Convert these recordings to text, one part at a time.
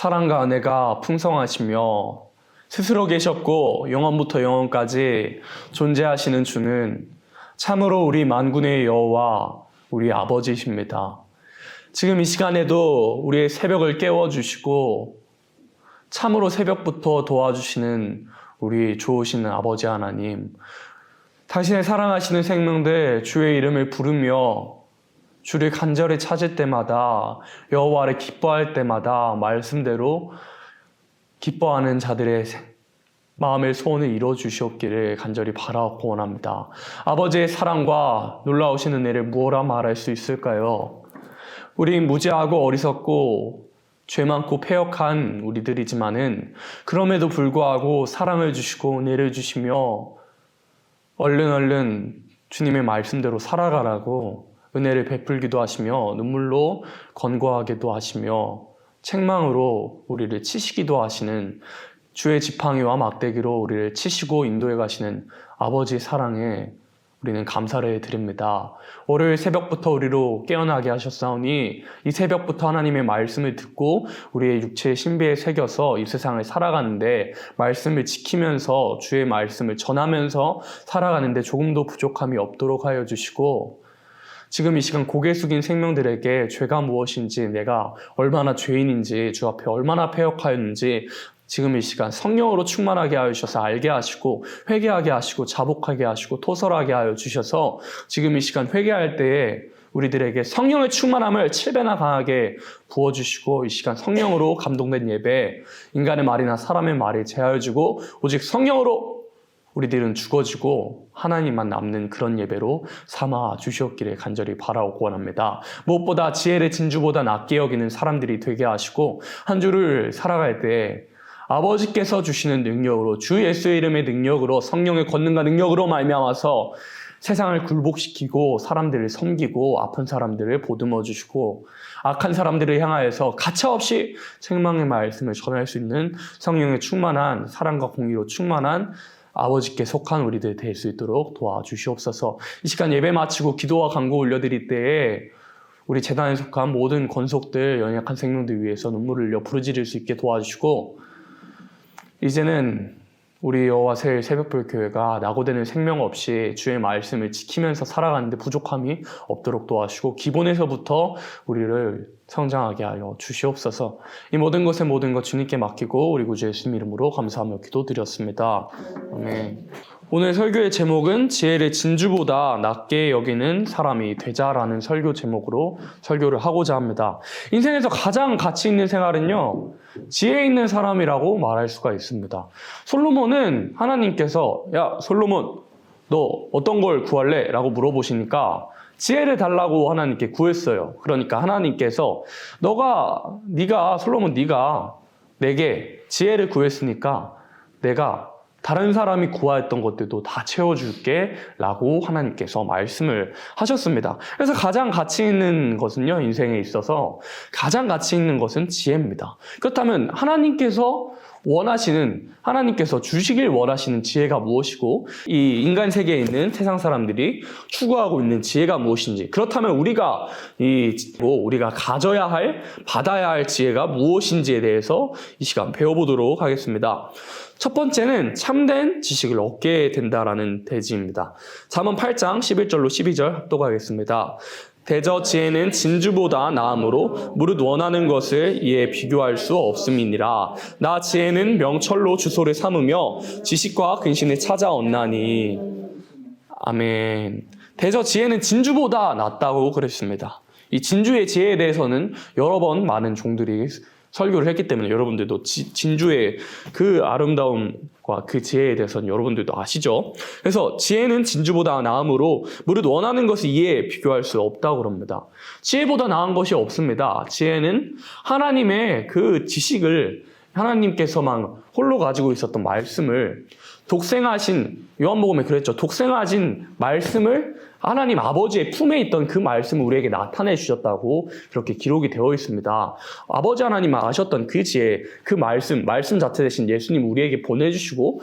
사랑과 은혜가 풍성하시며 스스로 계셨고 영원부터 영원까지 존재하시는 주는 참으로 우리 만군의 여호와 우리 아버지이십니다. 지금 이 시간에도 우리의 새벽을 깨워주시고 참으로 새벽부터 도와주시는 우리 좋으시는 아버지 하나님, 당신의 사랑하시는 생명들 주의 이름을 부르며 주를 간절히 찾을 때마다, 여호와를 기뻐할 때마다 말씀대로 기뻐하는 자들의 마음의 소원을 이루어주시옵기를 간절히 바라고 원합니다. 아버지의 사랑과 놀라우신 은혜를 무엇라 말할 수 있을까요? 우린 무지하고 어리석고 죄 많고 패역한 우리들이지만은 그럼에도 불구하고 사랑을 주시고 은혜를 주시며 얼른 주님의 말씀대로 살아가라고 은혜를 베풀기도 하시며 눈물로 권고하기도 하시며 책망으로 우리를 치시기도 하시는 주의 지팡이와 막대기로 우리를 치시고 인도해 가시는 아버지의 사랑에 우리는 감사를 드립니다. 월요일 새벽부터 우리로 깨어나게 하셨사오니 이 새벽부터 하나님의 말씀을 듣고 우리의 육체의 신비에 새겨서 이 세상을 살아가는데 말씀을 지키면서 주의 말씀을 전하면서 살아가는데 조금도 부족함이 없도록 하여 주시고, 지금 이 시간 고개 숙인 생명들에게 죄가 무엇인지, 내가 얼마나 죄인인지, 주 앞에 얼마나 패역하였는지 지금 이 시간 성령으로 충만하게 하여 주셔서 알게 하시고 회개하게 하시고 자복하게 하시고 토설하게 하여 주셔서 지금 이 시간 회개할 때에 우리들에게 성령의 충만함을 7배나 강하게 부어주시고 이 시간 성령으로 감동된 예배, 인간의 말이나 사람의 말이 제하여 주고 오직 성령으로 우리들은 죽어지고 하나님만 남는 그런 예배로 삼아 주시옵기를 간절히 바라고 원합니다. 무엇보다 지혜를 진주보다 낮게 여기는 사람들이 되게 하시고 한 주를 살아갈 때 아버지께서 주시는 능력으로, 주 예수의 이름의 능력으로, 성령의 권능과 능력으로 말미암아서 세상을 굴복시키고 사람들을 섬기고 아픈 사람들을 보듬어 주시고 악한 사람들을 향하여서 가차없이 책망의 말씀을 전할 수 있는 성령의 충만한 사랑과 공의로 충만한 아버지께 속한 우리들 될 수 있도록 도와주시옵소서. 이 시간 예배 마치고 기도와 간구 올려드릴 때에 우리 재단에 속한 모든 권속들, 연약한 생명들 위해서 눈물을 흘려 부르짖을 수 있게 도와주시고, 이제는 우리 여호와 새 새벽별 교회가 낙오되는 생명 없이 주의 말씀을 지키면서 살아가는데 부족함이 없도록 도와주시고 기본에서부터 우리를 성장하게 하여 주시옵소서. 이 모든 것의 모든 것 주님께 맡기고 우리 구주 예수님 이름으로 감사하며 기도드렸습니다. 아멘. 오늘 설교의 제목은 지혜를 진주보다 낮게 여기는 사람이 되자라는 설교 제목으로 설교를 하고자 합니다. 인생에서 가장 가치 있는 생활은요, 지혜 있는 사람이라고 말할 수가 있습니다. 솔로몬은 하나님께서 야 솔로몬 너 어떤 걸 구할래? 라고 물어보시니까 지혜를 달라고 하나님께 구했어요. 그러니까 하나님께서 네가 솔로몬 네가 내게 지혜를 구했으니까 내가 다른 사람이 구하였던 것들도 다 채워줄게 라고 하나님께서 말씀을 하셨습니다. 그래서 가장 가치 있는 것은요, 인생에 있어서 가장 가치 있는 것은 지혜입니다. 그렇다면 하나님께서 주시길 원하시는 지혜가 무엇이고 이 인간 세계에 있는 세상 사람들이 추구하고 있는 지혜가 무엇인지, 그렇다면 우리가 가져야 할, 받아야 할 지혜가 무엇인지에 대해서 이 시간 배워보도록 하겠습니다. 첫 번째는 참된 지식을 얻게 된다라는 대지입니다. 잠언 8장 11절로 12절 합독하겠습니다. 대저 지혜는 진주보다 나음으로 무릇 원하는 것을 이에 비교할 수 없음이니라. 나 지혜는 명철로 주소를 삼으며 지식과 근신을 찾아 얻나니. 아멘. 대저 지혜는 진주보다 낫다고 그랬습니다. 이 진주의 지혜에 대해서는 여러 번 많은 종들이 설교를 했기 때문에 여러분들도 진주의 그 아름다움과 그 지혜에 대해서는 여러분들도 아시죠? 그래서 지혜는 진주보다 나음으로 무릇 원하는 것을 이에 비교할 수 없다고 합니다. 지혜보다 나은 것이 없습니다. 지혜는 하나님의 그 지식을 하나님께서만 홀로 가지고 있었던 말씀을 독생하신, 요한복음에 그랬죠. 독생하신 말씀을 하나님 아버지의 품에 있던 그 말씀을 우리에게 나타내 주셨다고 그렇게 기록이 되어 있습니다. 아버지 하나님 아셨던 그 지혜, 그 말씀 자체 대신 예수님 우리에게 보내주시고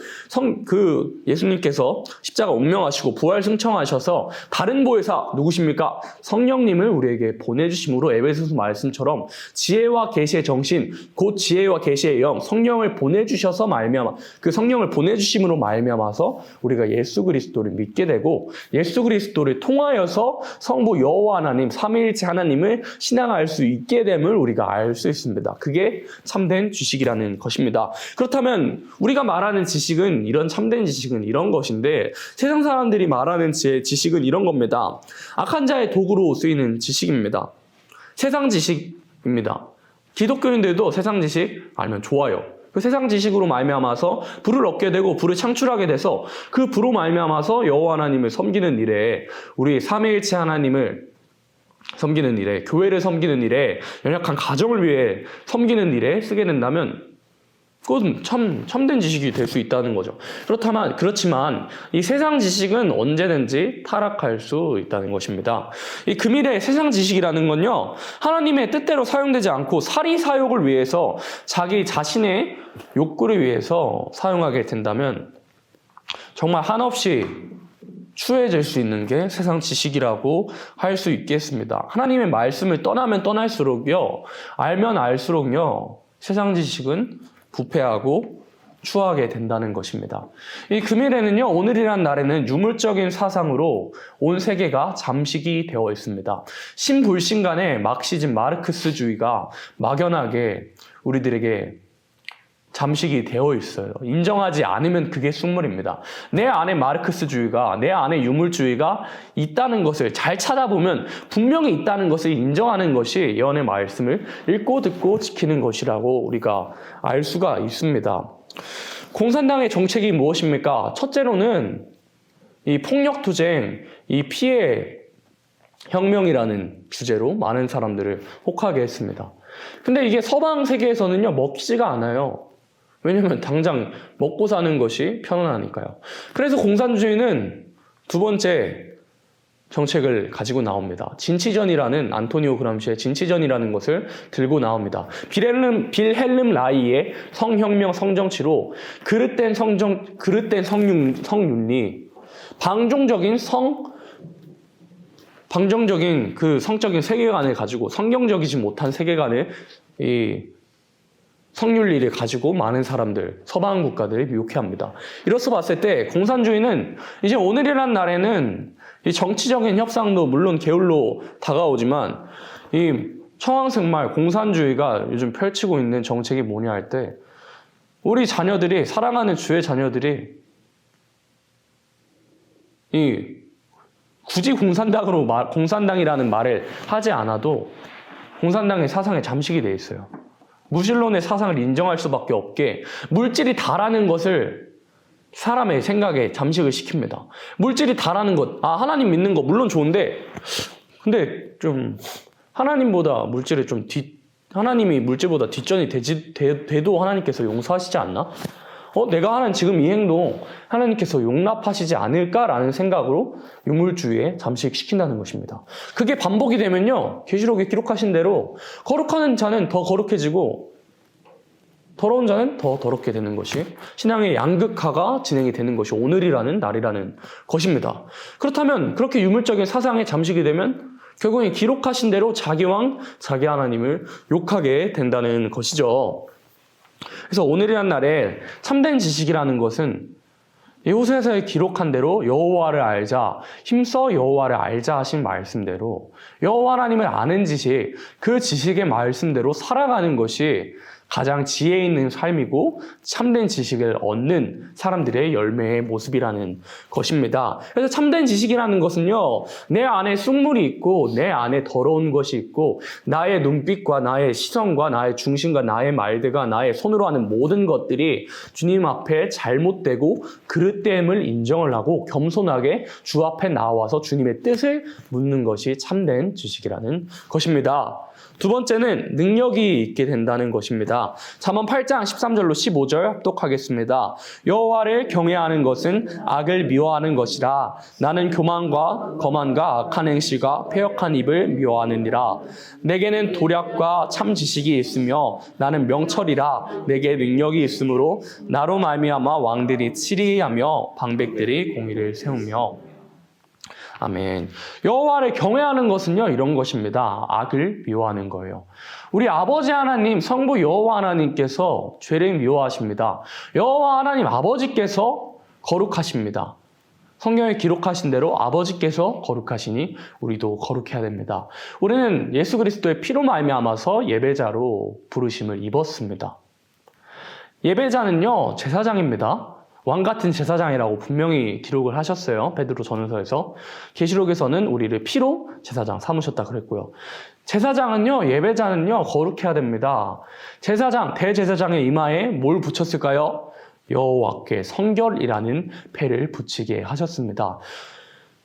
예수님께서 십자가 운명하시고 부활 승천하셔서 다른 보혜사 누구십니까? 성령님을 우리에게 보내주심으로 에베소서 말씀처럼 지혜와 계시의 정신, 곧 지혜와 계시의 영, 성령을 보내주셔서 말미암아 그 성령을 보내주심으로 말미암아서 우리가 예수 그리스도를 믿게 되고 예수 그리스도를 통하여서 성부 여호와 하나님, 삼위일체 하나님을 신앙할 수 있게 됨을 우리가 알 수 있습니다. 그게 참된 지식이라는 것입니다. 그렇다면 우리가 말하는 지식은, 이런 참된 지식은 이런 것인데, 세상 사람들이 말하는 지식은 이런 겁니다. 악한 자의 도구로 쓰이는 지식입니다. 세상 지식입니다. 기독교인들도 세상 지식 알면 좋아요. 그 세상 지식으로 말미암아서 부를 얻게 되고 부를 창출하게 돼서 그 부로 말미암아서 여호와 하나님을 섬기는 일에, 우리 삼위일체 하나님을 섬기는 일에, 교회를 섬기는 일에, 연약한 가정을 위해 섬기는 일에 쓰게 된다면 그것은 참된 지식이 될 수 있다는 거죠. 그렇지만 이 세상 지식은 언제든지 타락할 수 있다는 것입니다. 이 금일의 세상 지식이라는 건요, 하나님의 뜻대로 사용되지 않고 사리사욕을 위해서 자기 자신의 욕구를 위해서 사용하게 된다면 정말 한없이 추해질 수 있는 게 세상 지식이라고 할 수 있겠습니다. 하나님의 말씀을 떠나면 떠날수록요, 알면 알수록요, 세상 지식은 부패하고 추하게 된다는 것입니다. 이 금일에는요, 오늘이란 날에는 유물적인 사상으로 온 세계가 잠식이 되어 있습니다. 신불신간의 막시즘 마르크스주의가 막연하게 우리들에게 잠식이 되어 있어요. 인정하지 않으면 그게 속물입니다. 내 안에 마르크스주의가, 내 안에 유물주의가 있다는 것을 잘 찾아보면 분명히 있다는 것을 인정하는 것이 예언의 말씀을 읽고 듣고 지키는 것이라고 우리가 알 수가 있습니다. 공산당의 정책이 무엇입니까? 첫째로는 이 폭력투쟁, 이 피해 혁명이라는 주제로 많은 사람들을 혹하게 했습니다. 근데 이게 서방 세계에서는요, 먹히지가 않아요. 왜냐면 당장 먹고 사는 것이 편안하니까요. 그래서 공산주의는 두 번째 정책을 가지고 나옵니다. 진치전이라는, 안토니오 그람시의 진치전이라는 것을 들고 나옵니다. 빌헬름 라이의 성혁명 성정치로 그릇된 성윤리, 방종적인 그 성적인 세계관을 가지고 성경적이지 못한 세계관을, 이 성윤리를 가지고 많은 사람들, 서방 국가들이 미혹해합니다. 이로써 봤을 때 공산주의는 이제 오늘이란 날에는 이 정치적인 협상도 물론 게을러 다가오지만, 이 청황생말 공산주의가 요즘 펼치고 있는 정책이 뭐냐 할 때, 우리 자녀들이, 사랑하는 주의 자녀들이 이 굳이 공산당이라는 말을 하지 않아도 공산당의 사상에 잠식이 돼 있어요. 무신론의 사상을 인정할 수밖에 없게 물질이 다라는 것을 사람의 생각에 잠식을 시킵니다. 물질이 다라는 것, 하나님 믿는 거 물론 좋은데, 근데 좀 하나님보다 물질에 좀 하나님이 물질보다 뒷전이 돼도 하나님께서 용서하시지 않나? 내가 하는 지금 이 행동 하나님께서 용납하시지 않을까라는 생각으로 유물주의에 잠식시킨다는 것입니다. 그게 반복이 되면요, 계시록에 기록하신 대로 거룩한 자는 더 거룩해지고 더러운 자는 더 더럽게 되는 것이, 신앙의 양극화가 진행이 되는 것이 오늘이라는 날이라는 것입니다. 그렇다면 그렇게 유물적인 사상에 잠식이 되면 결국에 기록하신 대로 자기 왕, 자기 하나님을 욕하게 된다는 것이죠. 그래서 오늘이란 날에 참된 지식이라는 것은 호세아서에 기록한 대로 여호와를 알자, 힘써 여호와를 알자 하신 말씀대로 여호와 하나님을 아는 지식, 그 지식의 말씀대로 살아가는 것이 가장 지혜 있는 삶이고 참된 지식을 얻는 사람들의 열매의 모습이라는 것입니다. 그래서 참된 지식이라는 것은요, 내 안에 쑥물이 있고 내 안에 더러운 것이 있고 나의 눈빛과 나의 시선과 나의 중심과 나의 말들과 나의 손으로 하는 모든 것들이 주님 앞에 잘못되고 그릇됨을 인정을 하고 겸손하게 주 앞에 나와서 주님의 뜻을 묻는 것이 참된 지식이라는 것입니다. 두 번째는 능력이 있게 된다는 것입니다. 잠언 8장 13절로 15절 합독하겠습니다. 여호와를 경외하는 것은 악을 미워하는 것이라. 나는 교만과 거만과 악한 행실과 패역한 입을 미워하느니라. 내게는 도략과 참 지식이 있으며 나는 명철이라. 내게 능력이 있으므로 나로 말미암아 왕들이 치리하며 방백들이 공의를 세우며. 아멘. 여호와를 경외하는 것은요, 이런 것입니다. 악을 미워하는 거예요. 우리 아버지 하나님, 성부 여호와 하나님께서 죄를 미워하십니다. 여호와 하나님 아버지께서 거룩하십니다. 성경에 기록하신 대로 아버지께서 거룩하시니 우리도 거룩해야 됩니다. 우리는 예수 그리스도의 피로 말미암아서 예배자로 부르심을 입었습니다. 예배자는요, 제사장입니다. 왕 같은 제사장이라고 분명히 기록을 하셨어요. 베드로 전서에서. 계시록에서는 우리를 피로 제사장 삼으셨다 그랬고요. 제사장은요, 예배자는요, 거룩해야 됩니다. 제사장, 대제사장의 이마에 뭘 붙였을까요? 여호와께 성결이라는 패를 붙이게 하셨습니다.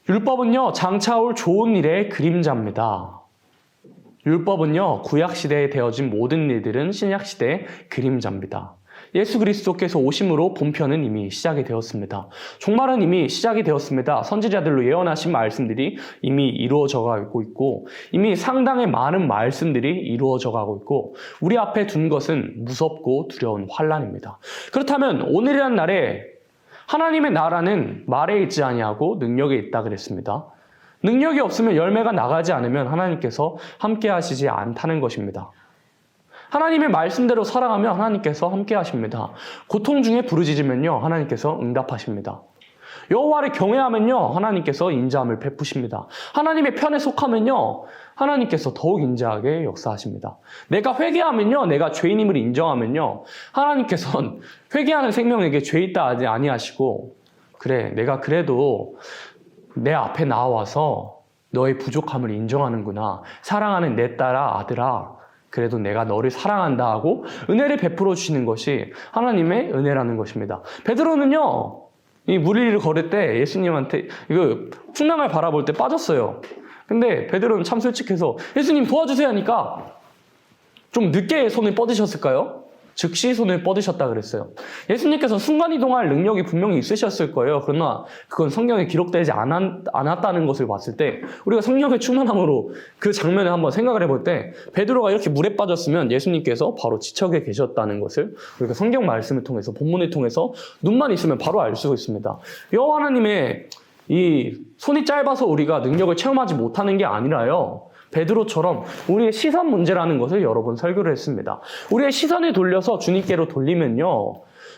율법은요, 장차올 좋은 일의 그림자입니다. 율법은요, 구약시대에 되어진 모든 일들은 신약시대의 그림자입니다. 예수 그리스도께서 오심으로 본편은 이미 시작이 되었습니다. 종말은 이미 시작이 되었습니다. 선지자들로 예언하신 말씀들이 이미 이루어져 가고 있고, 이미 상당히 많은 말씀들이 이루어져 가고 있고, 우리 앞에 둔 것은 무섭고 두려운 환난입니다. 그렇다면 오늘이란 날에 하나님의 나라는 말에 있지 아니하고 능력에 있다 그랬습니다. 능력이 없으면 열매가 나가지 않으면 하나님께서 함께 하시지 않다는 것입니다. 하나님의 말씀대로 살아가면 하나님께서 함께 하십니다. 고통 중에 부르짖으면요, 하나님께서 응답하십니다. 여호와를 경외하면요, 하나님께서 인자함을 베푸십니다. 하나님의 편에 속하면요, 하나님께서 더욱 인자하게 역사하십니다. 내가 회개하면요, 내가 죄인임을 인정하면요, 하나님께서는 회개하는 생명에게 죄 있다 하지 아니하시고, 그래, 내가 그래도 내 앞에 나와서 너의 부족함을 인정하는구나. 사랑하는 내 딸아, 아들아, 그래도 내가 너를 사랑한다 하고 은혜를 베풀어 주시는 것이 하나님의 은혜라는 것입니다. 베드로는요, 이 물 위를 걸을 때 예수님한테 이거 풍랑을 바라볼 때 빠졌어요. 근데 베드로는 참 솔직해서 예수님 도와주세요 하니까 좀 늦게 손을 뻗으셨을까요? 즉시 손을 뻗으셨다 그랬어요. 예수님께서 순간이동할 능력이 분명히 있으셨을 거예요. 그러나 그건 성경에 기록되지 않았다는 것을 봤을 때 우리가 성령의 충만함으로 그 장면을 한번 생각을 해볼 때 베드로가 이렇게 물에 빠졌으면 예수님께서 바로 지척에 계셨다는 것을 우리가 성경 말씀을 통해서 본문을 통해서 눈만 있으면 바로 알 수 있습니다. 여호와 하나님의 이 손이 짧아서 우리가 능력을 체험하지 못하는 게 아니라요, 베드로처럼 우리의 시선 문제라는 것을 여러 번 설교를 했습니다. 우리의 시선을 돌려서 주님께로 돌리면요,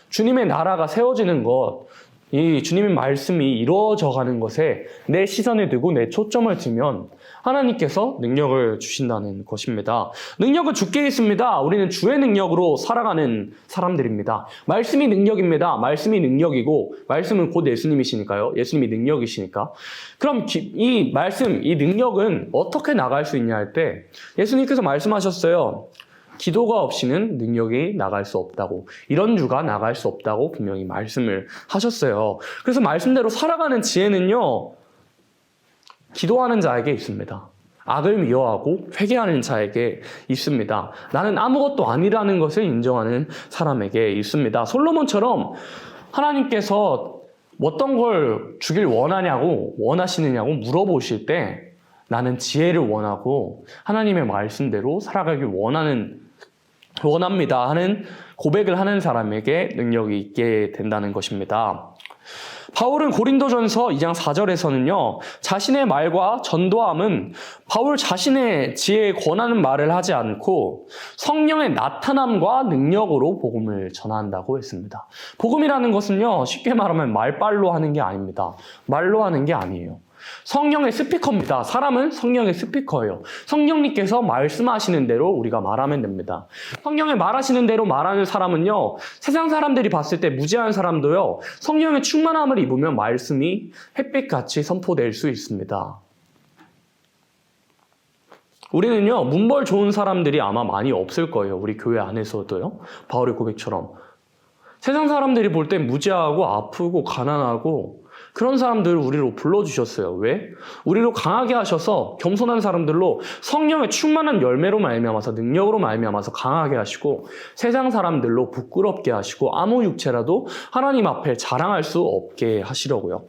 주님의 나라가 세워지는 것, 이 주님의 말씀이 이루어져 가는 것에 내 시선을 두고 내 초점을 두면 하나님께서 능력을 주신다는 것입니다. 능력은 주께 있습니다. 우리는 주의 능력으로 살아가는 사람들입니다. 말씀이 능력입니다. 말씀이 능력이고 말씀은 곧 예수님이시니까요. 예수님이 능력이시니까. 그럼 이 말씀, 이 능력은 어떻게 나갈 수 있냐 할 때 예수님께서 말씀하셨어요. 기도가 없이는 능력이 나갈 수 없다고, 이런 주가 나갈 수 없다고 분명히 말씀을 하셨어요. 그래서 말씀대로 살아가는 지혜는요, 기도하는 자에게 있습니다. 악을 미워하고 회개하는 자에게 있습니다. 나는 아무것도 아니라는 것을 인정하는 사람에게 있습니다. 솔로몬처럼 하나님께서 어떤 걸 주길 원하시느냐고 물어보실 때 나는 지혜를 원하고 하나님의 말씀대로 살아가길 원합니다 하는 고백을 하는 사람에게 능력이 있게 된다는 것입니다. 바울은 고린도전서 2장 4절에서는요, 자신의 말과 전도함은 바울 자신의 지혜에 권하는 말을 하지 않고 성령의 나타남과 능력으로 복음을 전한다고 했습니다. 복음이라는 것은요, 쉽게 말하면 말빨로 하는 게 아닙니다. 말로 하는 게 아니에요. 성령의 스피커입니다. 사람은 성령의 스피커예요. 성령님께서 말씀하시는 대로 우리가 말하면 됩니다. 성령의 말하시는 대로 말하는 사람은요, 세상 사람들이 봤을 때 무지한 사람도요, 성령의 충만함을 입으면 말씀이 햇빛같이 선포될 수 있습니다. 우리는요, 문벌 좋은 사람들이 아마 많이 없을 거예요. 우리 교회 안에서도요. 바울의 고백처럼. 세상 사람들이 볼 때 무지하고 아프고 가난하고 그런 사람들을 우리로 불러주셨어요. 왜? 우리로 강하게 하셔서 겸손한 사람들로 성령의 충만한 열매로 말미암아서 능력으로 말미암아서 강하게 하시고 세상 사람들로 부끄럽게 하시고 아무 육체라도 하나님 앞에 자랑할 수 없게 하시려고요.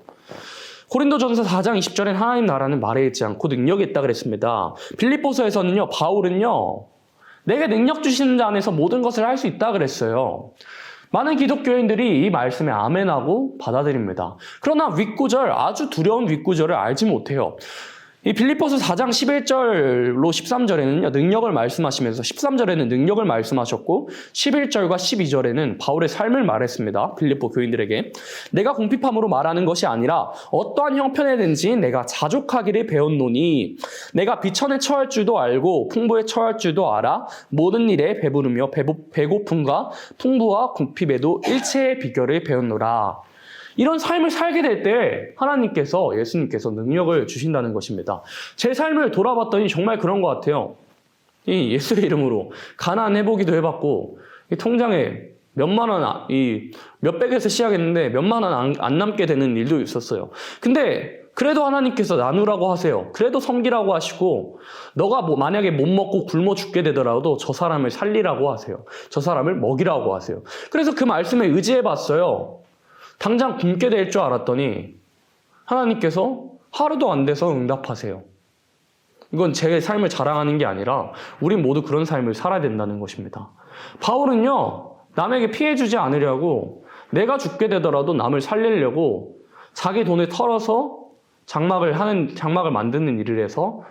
고린도전서 4장 20절엔 하나님 나라는 말에 있지 않고 능력이 있다 그랬습니다. 빌립보서에서는요, 바울은요, 내게 능력 주시는 자 안에서 모든 것을 할 수 있다 그랬어요. 많은 기독교인들이 이 말씀에 아멘하고 받아들입니다. 그러나 윗구절, 아주 두려운 윗구절을 알지 못해요. 이 빌립보서 4장 11절로 13절에는요, 능력을 말씀하시면서 13절에는 능력을 말씀하셨고 11절과 12절에는 바울의 삶을 말했습니다. 빌립보 교인들에게. 내가 궁핍함으로 말하는 것이 아니라 어떠한 형편에든지 내가 자족하기를 배웠노니 내가 비천에 처할 줄도 알고 풍부에 처할 줄도 알아 모든 일에 배부르며 배고픔과 풍부와 궁핍에도 일체의 비결을 배웠노라. 이런 삶을 살게 될 때 하나님께서, 예수님께서 능력을 주신다는 것입니다. 제 삶을 돌아봤더니 정말 그런 것 같아요. 이 예수의 이름으로 가난해보기도 해봤고, 이 통장에 몇만 원, 이 몇백에서 시작했는데 몇만 원 안 남게 되는 일도 있었어요. 근데 그래도 하나님께서 나누라고 하세요. 그래도 섬기라고 하시고, 너가 만약에 못 먹고 굶어 죽게 되더라도 저 사람을 살리라고 하세요. 저 사람을 먹이라고 하세요. 그래서 그 말씀에 의지해봤어요. 당장 굶게 될 줄 알았더니 하나님께서 하루도 안 돼서 응답하세요. 이건 제 삶을 자랑하는 게 아니라 우리 모두 그런 삶을 살아야 된다는 것입니다. 바울은요, 남에게 피해 주지 않으려고 내가 죽게 되더라도 남을 살리려고 자기 돈을 털어서 장막을 만드는 일을 해서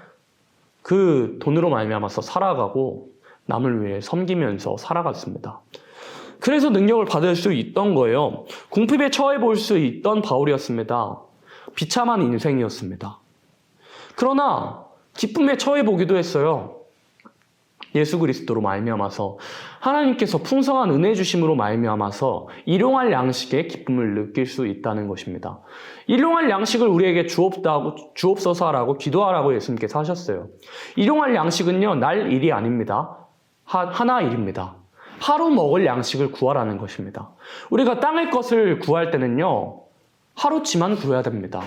그 돈으로 말미암아서 살아가고 남을 위해 섬기면서 살아갔습니다. 그래서 능력을 받을 수 있던 거예요. 궁핍에 처해 볼 수 있던 바울이었습니다. 비참한 인생이었습니다. 그러나 기쁨에 처해 보기도 했어요. 예수 그리스도로 말미암아서 하나님께서 풍성한 은혜 주심으로 말미암아서 일용할 양식의 기쁨을 느낄 수 있다는 것입니다. 일용할 양식을 우리에게 주옵소서 하라고 기도하라고 예수님께서 하셨어요. 일용할 양식은요, 날 일이 아닙니다. 하나 일입니다. 하루 먹을 양식을 구하라는 것입니다. 우리가 땅의 것을 구할 때는요, 하루치만 구해야 됩니다.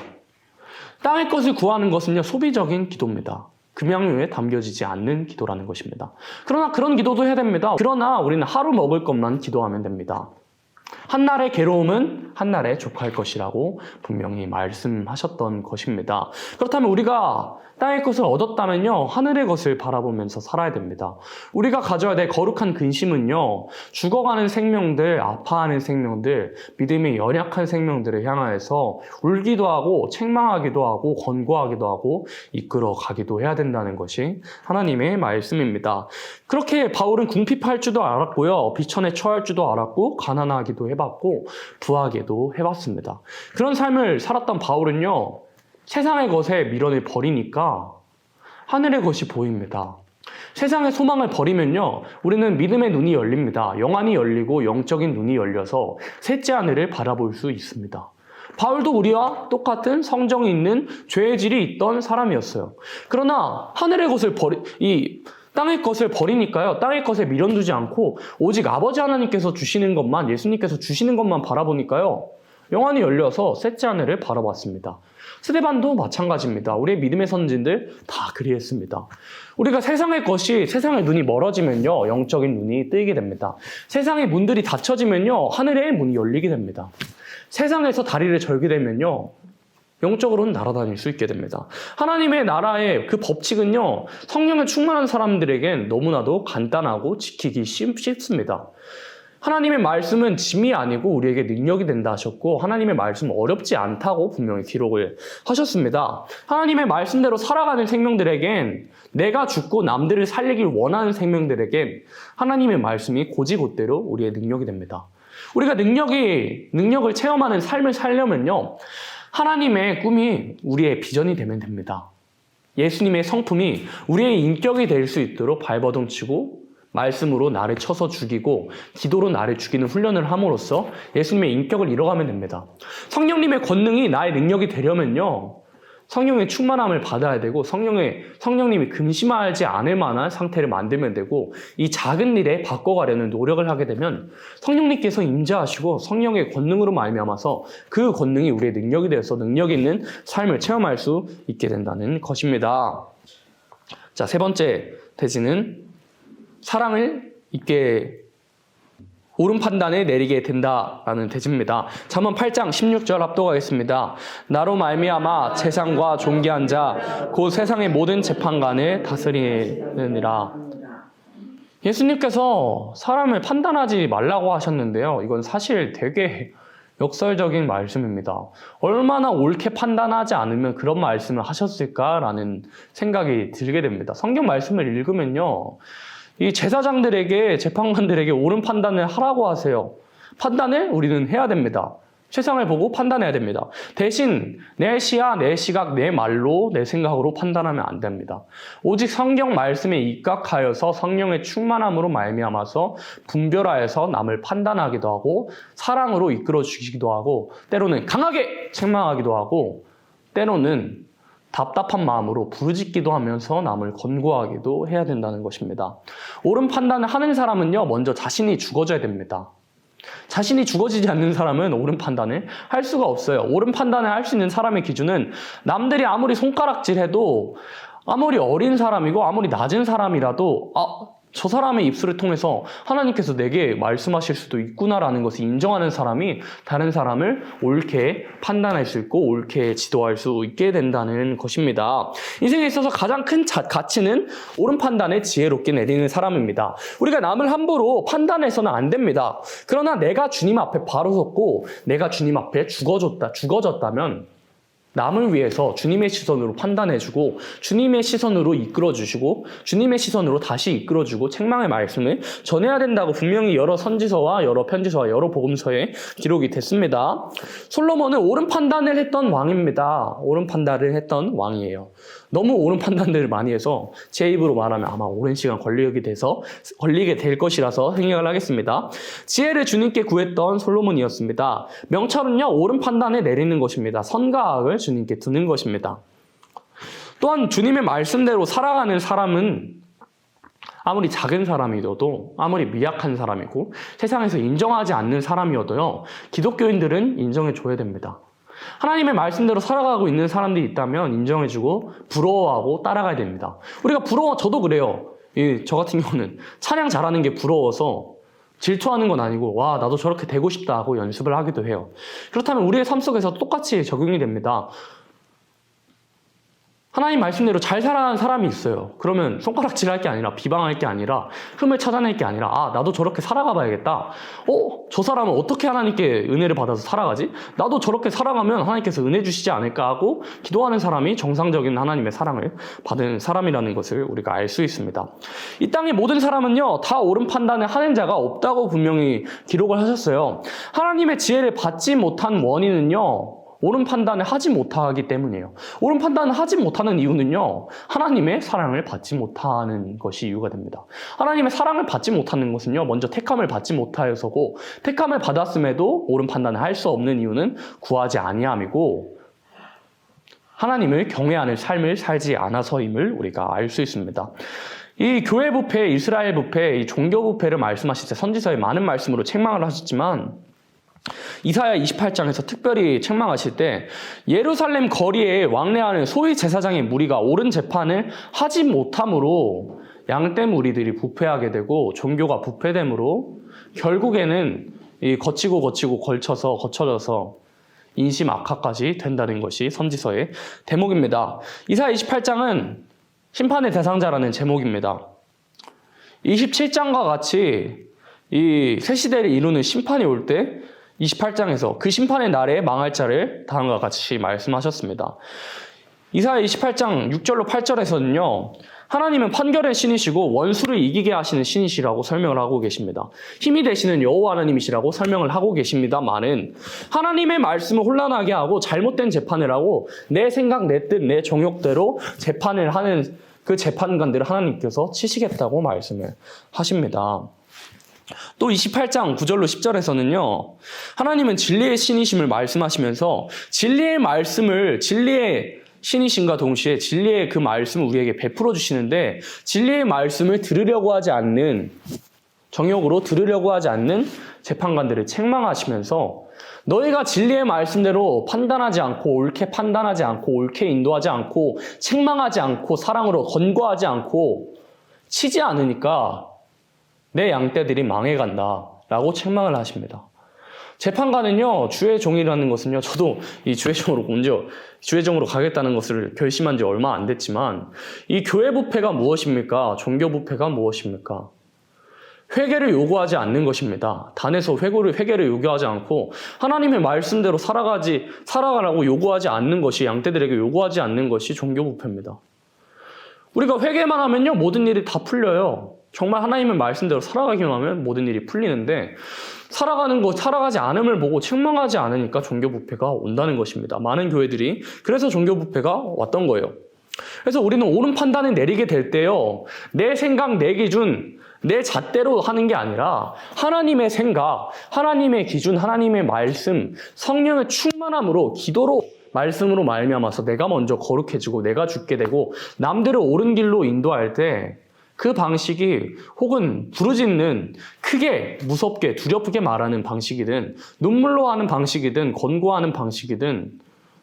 땅의 것을 구하는 것은요, 소비적인 기도입니다. 금양류에 담겨지지 않는 기도라는 것입니다. 그러나 그런 기도도 해야 됩니다. 그러나 우리는 하루 먹을 것만 기도하면 됩니다. 한날의 괴로움은 한날에 족할 것이라고 분명히 말씀하셨던 것입니다. 그렇다면 우리가 땅의 것을 얻었다면요, 하늘의 것을 바라보면서 살아야 됩니다. 우리가 가져야 될 거룩한 근심은요, 죽어가는 생명들, 아파하는 생명들, 믿음이 연약한 생명들을 향하여서 울기도 하고 책망하기도 하고 권고하기도 하고 이끌어가기도 해야 된다는 것이 하나님의 말씀입니다. 그렇게 바울은 궁핍할 줄도 알았고요, 비천에 처할 줄도 알았고 가난하기도 해봤고 부하게도 해봤습니다. 그런 삶을 살았던 바울은요, 세상의 것에 미련을 버리니까 하늘의 것이 보입니다. 세상의 소망을 버리면요, 우리는 믿음의 눈이 열립니다. 영안이 열리고 영적인 눈이 열려서 셋째 하늘을 바라볼 수 있습니다. 바울도 우리와 똑같은 성정이 있는 죄의 질이 있던 사람이었어요. 그러나 하늘의 것을 땅의 것을 버리니까요, 땅의 것에 미련 두지 않고 오직 아버지 하나님께서 주시는 것만, 예수님께서 주시는 것만 바라보니까요, 영안이 열려서 셋째 하늘을 바라봤습니다. 스데반도 마찬가지입니다. 우리의 믿음의 선진들 다 그리했습니다. 우리가 세상의 눈이 멀어지면요, 영적인 눈이 뜨이게 됩니다. 세상의 문들이 닫혀지면요, 하늘의 문이 열리게 됩니다. 세상에서 다리를 절게 되면요, 영적으로는 날아다닐 수 있게 됩니다. 하나님의 나라의 그 법칙은요, 성령에 충만한 사람들에겐 너무나도 간단하고 지키기 쉽습니다. 하나님의 말씀은 짐이 아니고 우리에게 능력이 된다 하셨고, 하나님의 말씀은 어렵지 않다고 분명히 기록을 하셨습니다. 하나님의 말씀대로 살아가는 생명들에겐, 내가 죽고 남들을 살리길 원하는 생명들에겐 하나님의 말씀이 곧이곧대로 우리의 능력이 됩니다. 우리가 능력을 체험하는 삶을 살려면요, 하나님의 꿈이 우리의 비전이 되면 됩니다. 예수님의 성품이 우리의 인격이 될 수 있도록 발버둥치고 말씀으로 나를 쳐서 죽이고 기도로 나를 죽이는 훈련을 함으로써 예수님의 인격을 이뤄가면 됩니다. 성령님의 권능이 나의 능력이 되려면요, 성령의 충만함을 받아야 되고 성령님이 금심하지 않을 만한 상태를 만들면 되고 이 작은 일에 바꿔가려는 노력을 하게 되면 성령님께서 임재하시고 성령의 권능으로 말미암아서 그 권능이 우리의 능력이 되어서 능력 있는 삶을 체험할 수 있게 된다는 것입니다. 자, 세 번째 대지는 사랑을 있게 옳은 판단을 내리게 된다라는 대지입니다. 잠언 8장 16절 합독하겠습니다. 나로 말미암아 세상과 존귀한 자 곧 세상의 모든 재판관을 다스리느니라. 예수님께서 사람을 판단하지 말라고 하셨는데요. 이건 사실 되게 역설적인 말씀입니다. 얼마나 옳게 판단하지 않으면 그런 말씀을 하셨을까라는 생각이 들게 됩니다. 성경 말씀을 읽으면요. 이 제사장들에게, 재판관들에게 옳은 판단을 하라고 하세요. 판단을 우리는 해야 됩니다. 세상을 보고 판단해야 됩니다. 대신 내 시야, 내 시각, 내 말로, 내 생각으로 판단하면 안 됩니다. 오직 성경 말씀에 입각하여서 성령의 충만함으로 말미암아서 분별하여서 남을 판단하기도 하고 사랑으로 이끌어 주기도 하고 때로는 강하게 책망하기도 하고 때로는 답답한 마음으로 부르짖기도 하면서 남을 권고하기도 해야 된다는 것입니다. 옳은 판단을 하는 사람은요, 먼저 자신이 죽어져야 됩니다. 자신이 죽어지지 않는 사람은 옳은 판단을 할 수가 없어요. 옳은 판단을 할 수 있는 사람의 기준은 남들이 아무리 손가락질해도 아무리 어린 사람이고 아무리 낮은 사람이라도 저 사람의 입술을 통해서 하나님께서 내게 말씀하실 수도 있구나라는 것을 인정하는 사람이 다른 사람을 옳게 판단할 수 있고 옳게 지도할 수 있게 된다는 것입니다. 인생에 있어서 가장 큰 가치는 옳은 판단을 지혜롭게 내리는 사람입니다. 우리가 남을 함부로 판단해서는 안 됩니다. 그러나 내가 주님 앞에 바로 섰고 내가 주님 앞에 죽어졌다면 남을 위해서 주님의 시선으로 판단해주고 주님의 시선으로 이끌어주시고 주님의 시선으로 다시 이끌어주고 책망의 말씀을 전해야 된다고 분명히 여러 선지서와 여러 편지서와 여러 복음서에 기록이 됐습니다. 솔로몬은 옳은 판단을 했던 왕입니다. 옳은 판단을 했던 왕이에요. 너무 옳은 판단들을 많이 해서 제 입으로 말하면 아마 오랜 시간 걸리게 될 것이라서 생략을 하겠습니다. 지혜를 주님께 구했던 솔로몬이었습니다. 명철은요, 옳은 판단을 내리는 것입니다. 선과 악을 주님께 두는 것입니다. 또한 주님의 말씀대로 살아가는 사람은 아무리 작은 사람이어도 아무리 미약한 사람이고 세상에서 인정하지 않는 사람이어도요, 기독교인들은 인정해줘야 됩니다. 하나님의 말씀대로 살아가고 있는 사람들이 있다면 인정해주고 부러워하고 따라가야 됩니다. 우리가 저도 그래요. 저 같은 경우는 찬양 잘하는 게 부러워서 질투하는 건 아니고 와 나도 저렇게 되고 싶다 하고 연습을 하기도 해요. 그렇다면 우리의 삶 속에서 똑같이 적용이 됩니다. 하나님 말씀대로 잘 살아가는 사람이 있어요. 그러면 손가락질할 게 아니라 비방할 게 아니라 흠을 찾아낼 게 아니라 나도 저렇게 살아가 봐야겠다. 저 사람은 어떻게 하나님께 은혜를 받아서 살아가지? 나도 저렇게 살아가면 하나님께서 은혜 주시지 않을까 하고 기도하는 사람이 정상적인 하나님의 사랑을 받은 사람이라는 것을 우리가 알 수 있습니다. 이 땅의 모든 사람은요, 다 옳은 판단을 하는 자가 없다고 분명히 기록을 하셨어요. 하나님의 지혜를 받지 못한 원인은요, 옳은 판단을 하지 못하기 때문이에요. 옳은 판단을 하지 못하는 이유는요, 하나님의 사랑을 받지 못하는 것이 이유가 됩니다. 하나님의 사랑을 받지 못하는 것은요, 먼저 택함을 받지 못하여서고, 택함을 받았음에도 옳은 판단을 할 수 없는 이유는 구하지 아니함이고 하나님을 경외하는 삶을 살지 않아서임을 우리가 알 수 있습니다. 이 교회 부패, 이스라엘 부패, 이 종교 부패를 말씀하실 때 선지서에 많은 말씀으로 책망을 하셨지만 이사야 28장에서 특별히 책망하실 때 예루살렘 거리에 왕래하는 소위 제사장의 무리가 옳은 재판을 하지 못함으로 양떼 무리들이 부패하게 되고 종교가 부패됨으로 결국에는 이 거쳐져서 인심 악화까지 된다는 것이 선지서의 대목입니다. 이사야 28장은 심판의 대상자라는 제목입니다. 27장과 같이 이 새 시대를 이루는 심판이 올 때 28장에서 그 심판의 날에 망할 자를 다음과 같이 말씀하셨습니다. 이사야 28장 6절로 8절에서는요. 하나님은 판결의 신이시고 원수를 이기게 하시는 신이시라고 설명을 하고 계십니다. 힘이 되시는 여호와 하나님이시라고 설명을 하고 계십니다만은 하나님의 말씀을 혼란하게 하고 잘못된 재판을 하고 내 생각, 내 뜻, 내 정욕대로 재판을 하는 그 재판관들을 하나님께서 치시겠다고 말씀을 하십니다. 또 28장 9절로 10절에서는요. 하나님은 진리의 신이심을 말씀하시면서 진리의 말씀을 진리의 신이신과 동시에 진리의 그 말씀을 우리에게 베풀어 주시는데 진리의 말씀을 들으려고 하지 않는 정욕으로 들으려고 하지 않는 재판관들을 책망하시면서 너희가 진리의 말씀대로 판단하지 않고 옳게 판단하지 않고 옳게 인도하지 않고 책망하지 않고 사랑으로 권고하지 않고 치지 않으니까 내 양떼들이 망해간다 라고 책망을 하십니다. 재판관은요, 주의 종이라는 것은요, 저도 이 주의 종으로 가겠다는 것을 결심한 지 얼마 안 됐지만 이 교회 부패가 무엇입니까? 종교 부패가 무엇입니까? 회개를 요구하지 않는 것입니다. 단에서 회개를 요구하지 않고 하나님의 말씀대로 살아가라고 요구하지 않는 것이, 양떼들에게 요구하지 않는 것이 종교 부패입니다. 우리가 회개만 하면요, 모든 일이 다 풀려요. 정말 하나님의 말씀대로 살아가기만 하면 모든 일이 풀리는데 살아가지 않음을 보고 책망하지 않으니까 종교 부패가 온다는 것입니다. 많은 교회들이 그래서 종교 부패가 왔던 거예요. 그래서 우리는 옳은 판단을 내리게 될 때요, 내 생각, 내 기준, 내 잣대로 하는 게 아니라 하나님의 생각, 하나님의 기준, 하나님의 말씀, 성령의 충만함으로 기도로 말씀으로 말미암아서 내가 먼저 거룩해지고 내가 죽게 되고 남들을 옳은 길로 인도할 때 그 방식이 혹은 부르짖는 크게 무섭게 두렵게 말하는 방식이든 눈물로 하는 방식이든 권고하는 방식이든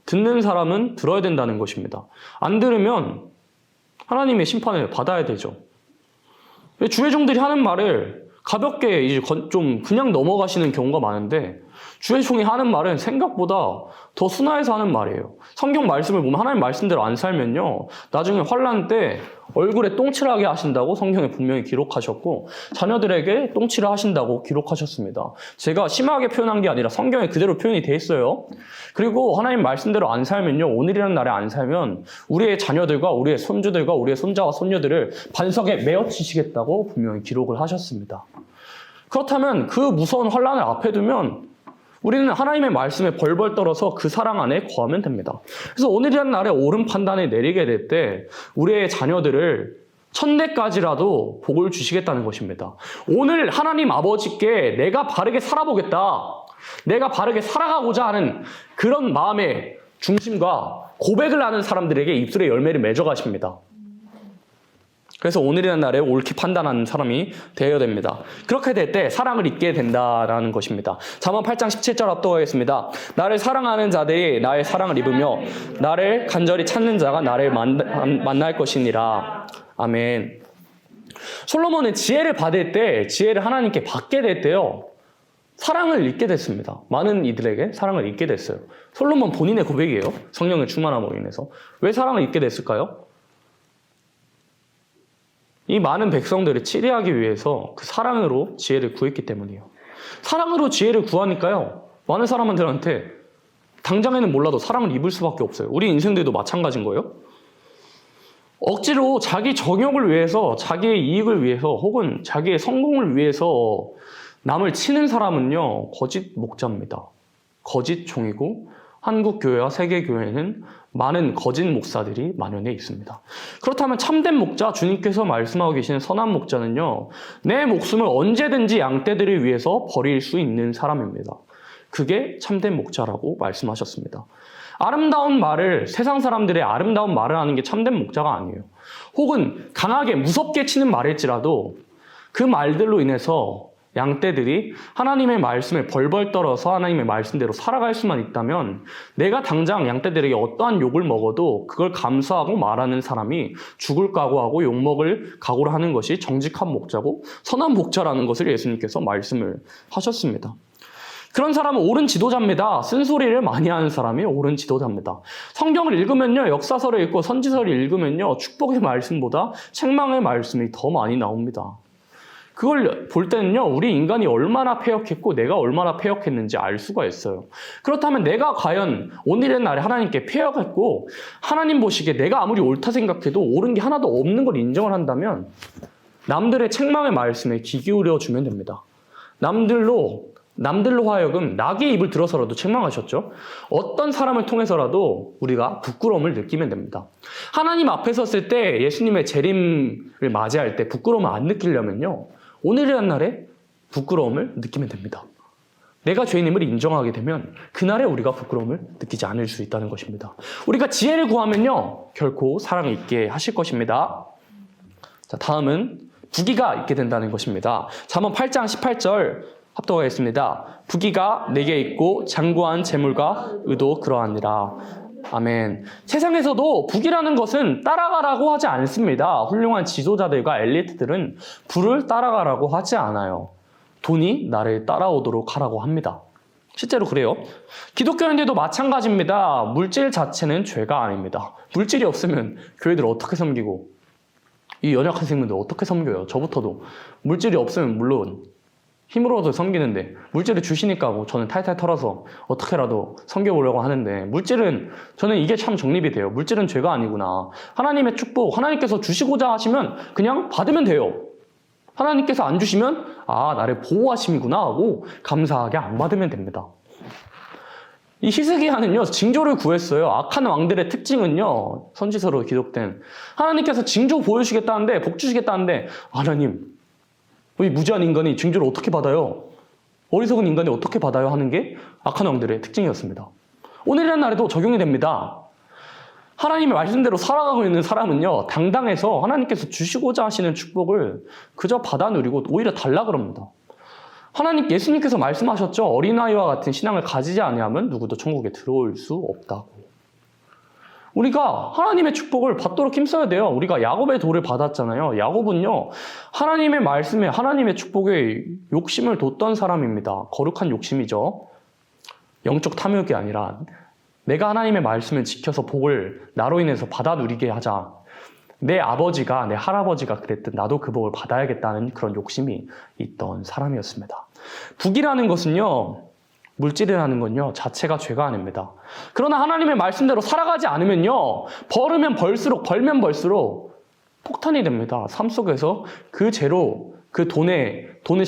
듣는 사람은 들어야 된다는 것입니다. 안 들으면 하나님의 심판을 받아야 되죠. 주의 종들이 하는 말을 가볍게 이제 좀 그냥 넘어가시는 경우가 많은데 주의 종이 하는 말은 생각보다 더 순화해서 하는 말이에요. 성경 말씀을 보면 하나님 말씀대로 안 살면요, 나중에 환난 때 얼굴에 똥칠하게 하신다고 성경에 분명히 기록하셨고 자녀들에게 똥칠을 하신다고 기록하셨습니다. 제가 심하게 표현한 게 아니라 성경에 그대로 표현이 돼 있어요. 그리고 하나님 말씀대로 안 살면요, 오늘이라는 날에 안 살면 우리의 자녀들과 우리의 손주들과 우리의 손자와 손녀들을 반석에 메어치시겠다고 분명히 기록을 하셨습니다. 그렇다면 그 무서운 환난을 앞에 두면 우리는 하나님의 말씀에 벌벌 떨어서 그 사랑 안에 거하면 됩니다. 그래서 오늘이라는 날에 옳은 판단을 내리게 될 때 우리의 자녀들을 천대까지라도 복을 주시겠다는 것입니다. 오늘 하나님 아버지께 내가 바르게 살아보겠다, 내가 바르게 살아가고자 하는 그런 마음의 중심과 고백을 하는 사람들에게 입술에 열매를 맺어가십니다. 그래서 오늘이라는 날에 옳게 판단하는 사람이 되어야 됩니다. 그렇게 될 때 사랑을 잊게 된다라는 것입니다. 잠언 8장 17절 압도하겠습니다. 나를 사랑하는 자들이 나의 사랑을 입으며 나를 간절히 찾는 자가 나를 만날 것이니라. 아멘. 솔로몬은 지혜를 받을 때, 지혜를 하나님께 받게 될 때요, 사랑을 잊게 됐습니다. 많은 이들에게 사랑을 잊게 됐어요. 솔로몬 본인의 고백이에요. 성령의 충만함으로 인해서. 왜 사랑을 잊게 됐을까요? 이 많은 백성들을 치리하기 위해서 그 사랑으로 지혜를 구했기 때문이에요. 사랑으로 지혜를 구하니까요, 많은 사람들한테 당장에는 몰라도 사랑을 입을 수밖에 없어요. 우리 인생들도 마찬가지인 거예요. 억지로 자기 정욕을 위해서, 자기의 이익을 위해서, 혹은 자기의 성공을 위해서 남을 치는 사람은요, 거짓 목자입니다. 거짓 종이고 한국 교회와 세계 교회는 많은 거짓 목사들이 만연해 있습니다. 그렇다면 참된 목자, 주님께서 말씀하고 계시는 선한 목자는요, 내 목숨을 언제든지 양떼들을 위해서 버릴 수 있는 사람입니다. 그게 참된 목자라고 말씀하셨습니다. 아름다운 말을, 세상 사람들의 아름다운 말을 하는 게 참된 목자가 아니에요. 혹은 강하게 무섭게 치는 말일지라도 그 말들로 인해서 양떼들이 하나님의 말씀을 벌벌 떨어서 하나님의 말씀대로 살아갈 수만 있다면 내가 당장 양떼들에게 어떠한 욕을 먹어도 그걸 감수하고 말하는 사람이 죽을 각오하고 욕먹을 각오를 하는 것이 정직한 목자고 선한 목자라는 것을 예수님께서 말씀을 하셨습니다. 그런 사람은 옳은 지도자입니다. 쓴소리를 많이 하는 사람이 옳은 지도자입니다. 성경을 읽으면요, 역사서를 읽고 선지서를 읽으면요, 축복의 말씀보다 책망의 말씀이 더 많이 나옵니다. 그걸 볼 때는요, 우리 인간이 얼마나 패역했고 내가 얼마나 패역했는지 알 수가 있어요. 그렇다면 내가 과연 오늘의 날에 하나님께 패역했고 하나님 보시기에 내가 아무리 옳다 생각해도 옳은 게 하나도 없는 걸 인정을 한다면 남들의 책망의 말씀에 귀 기울여 주면 됩니다. 남들로 하여금 낙의 입을 들어서라도 책망하셨죠. 어떤 사람을 통해서라도 우리가 부끄러움을 느끼면 됩니다. 하나님 앞에 섰을 때 예수님의 재림을 맞이할 때 부끄러움을 안 느끼려면요, 오늘이라는 날에 부끄러움을 느끼면 됩니다. 내가 죄인임을 인정하게 되면 그날에 우리가 부끄러움을 느끼지 않을 수 있다는 것입니다. 우리가 지혜를 구하면요, 결코 사랑이 있게 하실 것입니다. 자, 다음은 부귀가 있게 된다는 것입니다. 잠언 8장 18절 합독하겠습니다. 부귀가 내게 있고 장구한 재물과 의도 그러하니라. 아멘. 세상에서도 부귀라는 것은 따라가라고 하지 않습니다. 훌륭한 지도자들과 엘리트들은 부를 따라가라고 하지 않아요. 돈이 나를 따라오도록 하라고 합니다. 실제로 그래요. 기독교인들도 마찬가지입니다. 물질 자체는 죄가 아닙니다. 물질이 없으면 교회들 어떻게 섬기고 이 연약한 생명들 어떻게 섬겨요? 저부터도 물질이 없으면 물론 힘으로도 섬기는데 물질을 주시니까 뭐 저는 탈탈 털어서 어떻게라도 섬겨보려고 하는데 물질은 저는 이게 참 정립이 돼요. 물질은 죄가 아니구나. 하나님의 축복, 하나님께서 주시고자 하시면 그냥 받으면 돼요. 하나님께서 안 주시면 아, 나를 보호하심이구나 하고 감사하게 안 받으면 됩니다. 이 히스기야는요, 징조를 구했어요. 악한 왕들의 특징은요, 선지서로 기록된 하나님께서 징조 보여주시겠다는데, 복 주시겠다는데, 하나님, 이 무지한 인간이 징조를 어떻게 받아요? 어리석은 인간이 어떻게 받아요? 하는 게 악한 왕들의 특징이었습니다. 오늘이라는 날에도 적용이 됩니다. 하나님의 말씀대로 살아가고 있는 사람은요, 당당해서 하나님께서 주시고자 하시는 축복을 그저 받아 누리고 오히려 달라 그럽니다. 예수님께서 말씀하셨죠. 어린아이와 같은 신앙을 가지지 아니하면 누구도 천국에 들어올 수 없다고. 우리가 하나님의 축복을 받도록 힘써야 돼요. 우리가 야곱의 도를 받았잖아요. 야곱은요, 하나님의 말씀에 하나님의 축복에 욕심을 뒀던 사람입니다. 거룩한 욕심이죠. 영적 탐욕이 아니라 내가 하나님의 말씀을 지켜서 복을 나로 인해서 받아 누리게 하자. 내 아버지가, 내 할아버지가 그랬듯 나도 그 복을 받아야겠다는 그런 욕심이 있던 사람이었습니다. 부귀라는 것은요, 물질이라는 건요, 자체가 죄가 아닙니다. 그러나 하나님의 말씀대로 살아가지 않으면요, 벌면 벌수록 폭탄이 됩니다. 삶 속에서 그 죄로, 돈을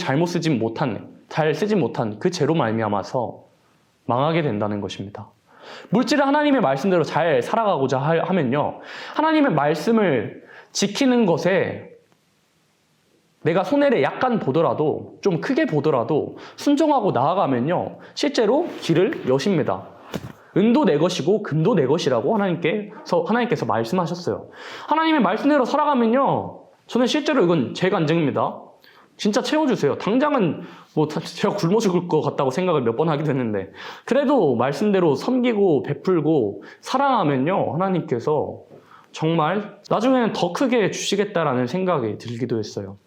잘 쓰지 못한 그 죄로 말미암아서 망하게 된다는 것입니다. 물질을 하나님의 말씀대로 잘 살아가고자 하면요, 하나님의 말씀을 지키는 것에 내가 손해를 약간 보더라도, 좀 크게 보더라도 순종하고 나아가면요, 실제로 길을 여십니다. 은도 내 것이고 금도 내 것이라고 하나님께서 말씀하셨어요. 하나님의 말씀대로 살아가면요, 저는 실제로 이건 제 간증입니다. 진짜 채워주세요. 당장은 뭐 제가 굶어 죽을 것 같다고 생각을 몇 번 하기도 했는데, 그래도 말씀대로 섬기고 베풀고 사랑하면요, 하나님께서 정말 나중에는 더 크게 주시겠다라는 생각이 들기도 했어요.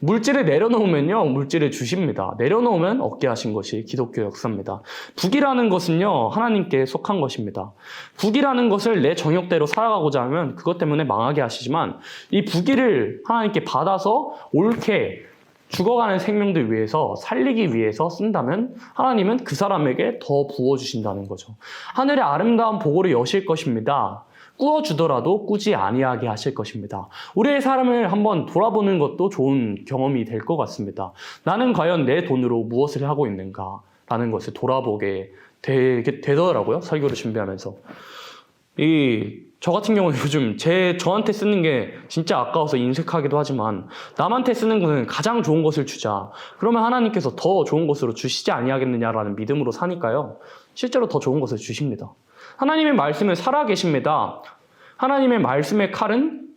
물질을 내려놓으면요, 물질을 주십니다. 내려놓으면 얻게 하신 것이 기독교 역사입니다. 부귀라는 것은요, 하나님께 속한 것입니다. 부귀라는 것을 내 정욕대로 살아가고자 하면 그것 때문에 망하게 하시지만, 이 부귀를 하나님께 받아서 옳게 죽어가는 생명들 위해서, 살리기 위해서 쓴다면 하나님은 그 사람에게 더 부어주신다는 거죠. 하늘의 아름다운 보고를 여실 것입니다. 꾸어주더라도 꾸지 아니하게 하실 것입니다. 우리의 삶을 한번 돌아보는 것도 좋은 경험이 될 것 같습니다. 나는 과연 내 돈으로 무엇을 하고 있는가 라는 것을 돌아보게 되더라고요. 설교를 준비하면서. 저 같은 경우는 요즘 저한테 쓰는 게 진짜 아까워서 인색하기도 하지만, 남한테 쓰는 것은 가장 좋은 것을 주자. 그러면 하나님께서 더 좋은 것으로 주시지 아니하겠느냐라는 믿음으로 사니까요, 실제로 더 좋은 것을 주십니다. 하나님의 말씀을 살아 계십니다. 하나님의 말씀의 칼은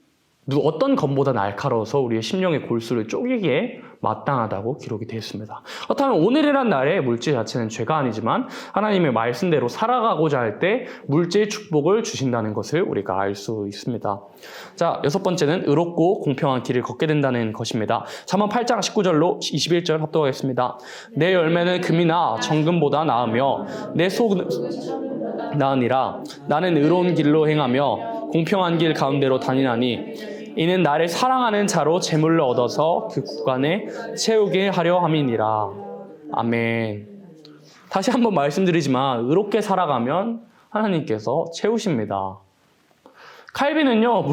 어떤 검보다 날카로워서 우리의 심령의 골수를 쪼개기에 마땅하다고 기록이 되어 있습니다. 그렇다면 오늘이란 날에 물질 자체는 죄가 아니지만 하나님의 말씀대로 살아가고자 할 때 물질 축복을 주신다는 것을 우리가 알 수 있습니다. 자, 6번째는 의롭고 공평한 길을 걷게 된다는 것입니다. 잠언 8장 19절로 21절 합독하겠습니다. 내 열매는 금이나 정금보다 나으며 내 속은 나으니라. 나는 의로운 길로 행하며 공평한 길 가운데로 다니나니 이는 나를 사랑하는 자로 재물을 얻어서 그 국간에 채우게 하려 함이니라. 아멘. 다시 한번 말씀드리지만 의롭게 살아가면 하나님께서 채우십니다. 칼빈은요,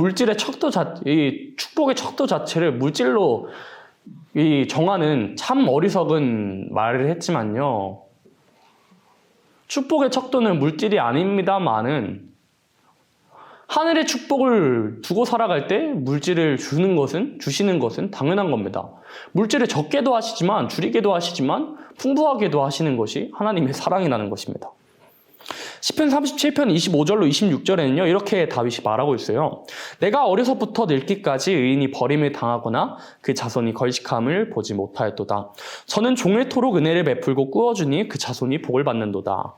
이 축복의 척도 자체를 물질로 정하는 참 어리석은 말을 했지만요, 축복의 척도는 물질이 아닙니다만은 하늘의 축복을 두고 살아갈 때 물질을 주시는 것은 당연한 겁니다. 물질을 적게도 하시지만, 줄이게도 하시지만, 풍부하게도 하시는 것이 하나님의 사랑이라는 것입니다. 시편 37편 25절로 26절에는요, 이렇게 다윗이 말하고 있어요. 내가 어려서부터 늙기까지 의인이 버림을 당하거나 그 자손이 걸식함을 보지 못하였도다. 저는 종일토록 은혜를 베풀고 꾸어주니 그 자손이 복을 받는도다.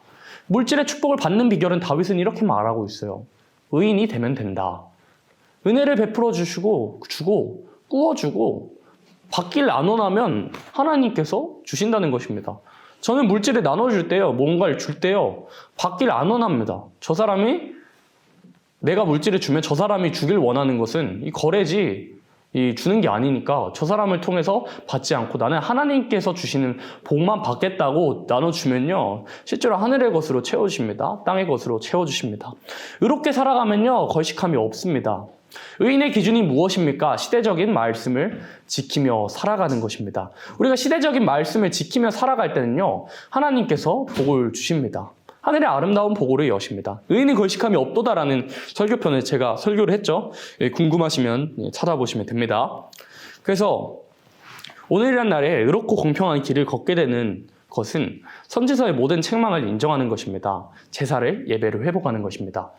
물질의 축복을 받는 비결은 다윗은 이렇게 말하고 있어요. 의인이 되면 된다. 은혜를 베풀어 주시고, 꾸어주고, 받길 나눠나면 하나님께서 주신다는 것입니다. 저는 물질을 나눠줄 때요, 뭔가를 줄 때요, 받길 안 원합니다. 저 사람이, 내가 물질을 주면 저 사람이 주길 원하는 것은 이 거래지, 주는 게 아니니까 저 사람을 통해서 받지 않고 나는 하나님께서 주시는 복만 받겠다고 나눠주면요, 실제로 하늘의 것으로 채워주십니다. 땅의 것으로 채워주십니다. 의롭게 살아가면요, 걸식함이 없습니다. 의인의 기준이 무엇입니까? 시대적인 말씀을 지키며 살아가는 것입니다. 우리가 시대적인 말씀을 지키며 살아갈 때는요, 하나님께서 복을 주십니다. 하늘의 아름다운 복으로 여십니다. 의인의 걸식함이 없도다라는 설교편을 제가 설교를 했죠. 궁금하시면 찾아보시면 됩니다. 그래서 오늘이란 날에 의롭고 공평한 길을 걷게 되는 것은 선지서의 모든 책망을 인정하는 것입니다. 제사를 예배로 회복하는 것입니다.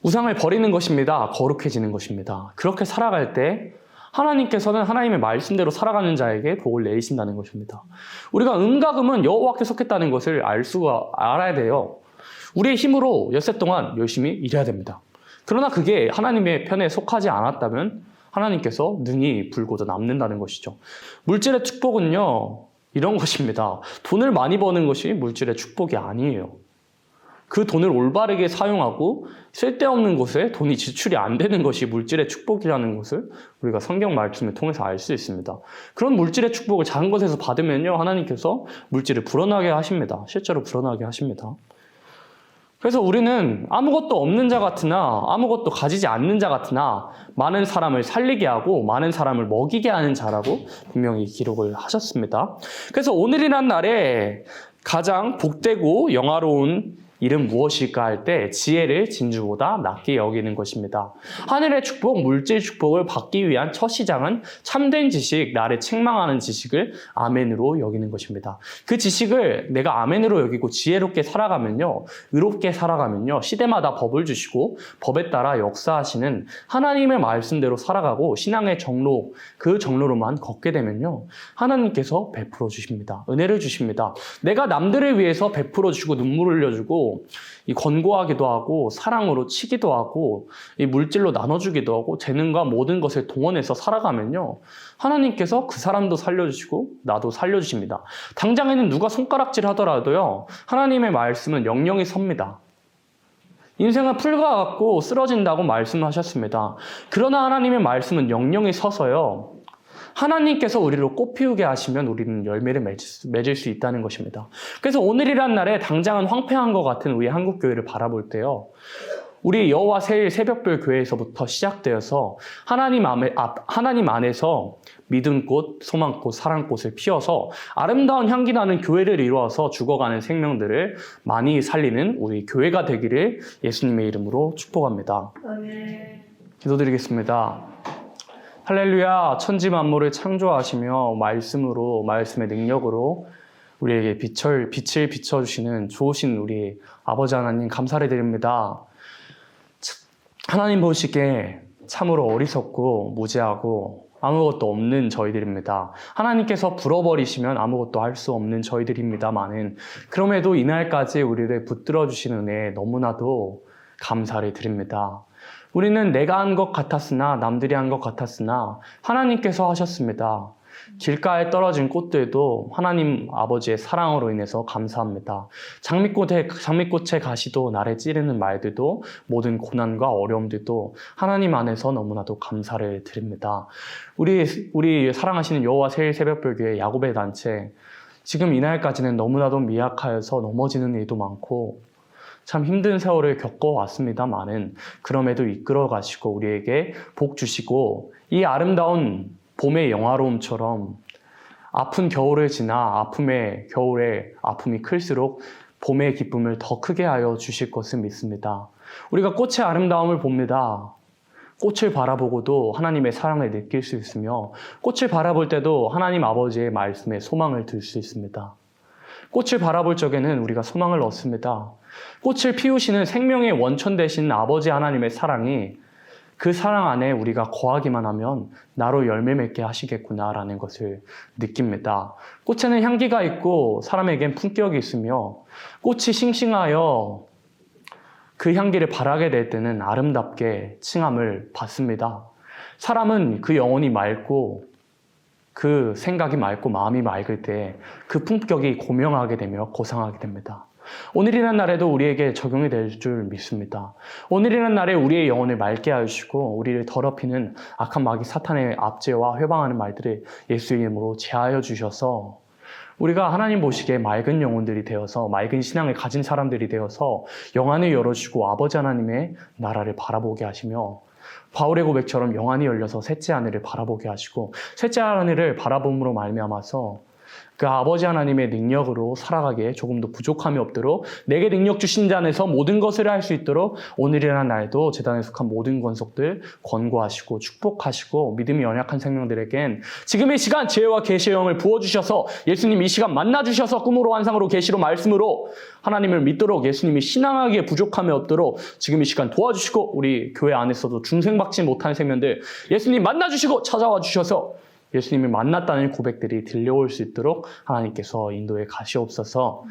우상을 버리는 것입니다. 거룩해지는 것입니다. 그렇게 살아갈 때 하나님께서는 하나님의 말씀대로 살아가는 자에게 복을 내리신다는 것입니다. 우리가 음과 금은 여호와께 속했다는 것을 알아야 돼요. 우리의 힘으로 엿새 동안 열심히 일해야 됩니다. 그러나 그게 하나님의 편에 속하지 않았다면 하나님께서 능히 불고도 남는다는 것이죠. 물질의 축복은요, 이런 것입니다. 돈을 많이 버는 것이 물질의 축복이 아니에요. 그 돈을 올바르게 사용하고 쓸데없는 곳에 돈이 지출이 안 되는 것이 물질의 축복이라는 것을 우리가 성경 말씀을 통해서 알 수 있습니다. 그런 물질의 축복을 작은 것에서 받으면요, 하나님께서 물질을 불어나게 하십니다. 실제로 불어나게 하십니다. 그래서 우리는 아무것도 없는 자 같으나 아무것도 가지지 않는 자 같으나 많은 사람을 살리게 하고 많은 사람을 먹이게 하는 자라고 분명히 기록을 하셨습니다. 그래서 오늘이란 날에 가장 복되고 영화로운 일은 무엇일까 할 때 지혜를 진주보다 낮게 여기는 것입니다. 하늘의 축복, 물질 축복을 받기 위한 첫 시작은 참된 지식, 나를 책망하는 지식을 아멘으로 여기는 것입니다. 그 지식을 내가 아멘으로 여기고 지혜롭게 살아가면요, 의롭게 살아가면요, 시대마다 법을 주시고 법에 따라 역사하시는 하나님의 말씀대로 살아가고 신앙의 정로, 그 정로로만 걷게 되면요, 하나님께서 베풀어 주십니다. 은혜를 주십니다. 내가 남들을 위해서 베풀어 주고 눈물을 흘려주고 이 권고하기도 하고 사랑으로 치기도 하고 이 물질로 나눠주기도 하고 재능과 모든 것을 동원해서 살아가면요, 하나님께서 그 사람도 살려주시고 나도 살려주십니다. 당장에는 누가 손가락질 하더라도요, 하나님의 말씀은 영영이 섭니다. 인생은 풀과 같고 쓰러진다고 말씀하셨습니다. 그러나 하나님의 말씀은 영영이 서서요, 하나님께서 우리를 꽃피우게 하시면 우리는 열매를 맺을 수 있다는 것입니다. 그래서 오늘이란 날에 당장은 황폐한 것 같은 우리 한국교회를 바라볼 때요, 우리 여호와 세일 새벽별 교회에서부터 시작되어서 하나님 안에서 믿음꽃, 소망꽃, 사랑꽃을 피워서 아름다운 향기 나는 교회를 이루어서 죽어가는 생명들을 많이 살리는 우리 교회가 되기를 예수님의 이름으로 축복합니다. 기도드리겠습니다. 할렐루야. 천지 만물을 창조하시며 말씀의 능력으로 우리에게 빛을 비춰주시는 좋으신 우리 아버지 하나님 감사를 드립니다. 하나님 보시기에 참으로 어리석고 무지하고 아무것도 없는 저희들입니다. 하나님께서 불어버리시면 아무것도 할 수 없는 저희들입니다마는 그럼에도 이날까지 우리를 붙들어 주신 은혜에 너무나도 감사를 드립니다. 우리는 내가 한 것 같았으나 남들이 한 것 같았으나 하나님께서 하셨습니다. 길가에 떨어진 꽃들도 하나님 아버지의 사랑으로 인해서 감사합니다. 장미꽃의 가시도 날에 찌르는 말들도 모든 고난과 어려움들도 하나님 안에서 너무나도 감사를 드립니다. 우리 사랑하시는 여호와 세일 새벽별교회 야곱의 단체, 지금 이날까지는 너무나도 미약하여서 넘어지는 일도 많고 참 힘든 세월을 겪어왔습니다만은 그럼에도 이끌어 가시고 우리에게 복 주시고 이 아름다운 봄의 영화로움처럼 아픈 겨울을 지나 겨울에 아픔이 클수록 봄의 기쁨을 더 크게 하여 주실 것을 믿습니다. 우리가 꽃의 아름다움을 봅니다. 꽃을 바라보고도 하나님의 사랑을 느낄 수 있으며 꽃을 바라볼 때도 하나님 아버지의 말씀에 소망을 들 수 있습니다. 꽃을 바라볼 적에는 우리가 소망을 얻습니다. 꽃을 피우시는 생명의 원천 되신 아버지 하나님의 사랑이 그 사랑 안에 우리가 거하기만 하면 나로 열매 맺게 하시겠구나라는 것을 느낍니다. 꽃에는 향기가 있고 사람에겐 품격이 있으며 꽃이 싱싱하여 그 향기를 바라게 될 때는 아름답게 칭함을 받습니다. 사람은 그 영혼이 맑고 그 생각이 맑고 마음이 맑을 때 그 품격이 고명하게 되며 고상하게 됩니다. 오늘이라는 날에도 우리에게 적용이 될 줄 믿습니다. 오늘이라는 날에 우리의 영혼을 맑게 하시고 우리를 더럽히는 악한 마귀 사탄의 압제와 회방하는 말들을 예수의 이름으로 제하여 주셔서 우리가 하나님 보시기에 맑은 영혼들이 되어서 맑은 신앙을 가진 사람들이 되어서 영안을 열어주고 아버지 하나님의 나라를 바라보게 하시며 바울의 고백처럼 영안이 열려서 셋째 하늘을 바라보게 하시고 셋째 하늘을 바라봄으로 말미암아서 그 아버지 하나님의 능력으로 살아가기에 조금도 부족함이 없도록 내게 능력 주신 자 안에서 모든 것을 할 수 있도록 오늘이라는 날도 제단에 속한 모든 권속들 권고하시고 축복하시고 믿음이 연약한 생명들에겐 지금 이 시간 지혜와 계시의 영을 부어주셔서 예수님 이 시간 만나주셔서 꿈으로 환상으로 계시로 말씀으로 하나님을 믿도록 예수님이 신앙하기에 부족함이 없도록 지금 이 시간 도와주시고 우리 교회 안에서도 중생받지 못한 생명들 예수님 만나주시고 찾아와 주셔서 예수님을 만났다는 고백들이 들려올 수 있도록 하나님께서 인도에 가시옵소서.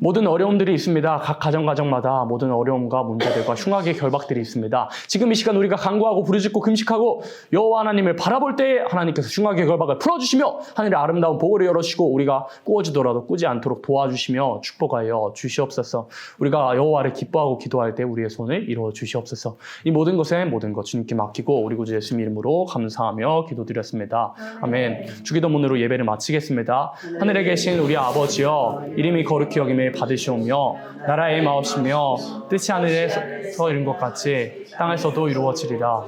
모든 어려움들이 있습니다. 각 가정마다 모든 어려움과 문제들과 흉악의 결박들이 있습니다. 지금 이 시간 우리가 간구하고 부르짖고 금식하고 여호와 하나님을 바라볼 때에 하나님께서 흉악의 결박을 풀어주시며 하늘의 아름다운 보고를 열어주시고 우리가 꾸어지더라도 꾸지 않도록 도와주시며 축복하여 주시옵소서. 우리가 여호와를 기뻐하고 기도할 때 우리의 손을 이루어 주시옵소서. 이 모든 것에 모든 것 주님께 맡기고 우리 구주 예수님 이름으로 감사하며 기도드렸습니다. 아멘. 주기도문으로 예배를 마치겠습니다. 하늘에 계신 우리 아버지여 이름이 거룩히 여김을 받으시오며 나라의 마옵시며 뜻이 하늘에서 이룬 것 같이 땅에서도 이루어지리라.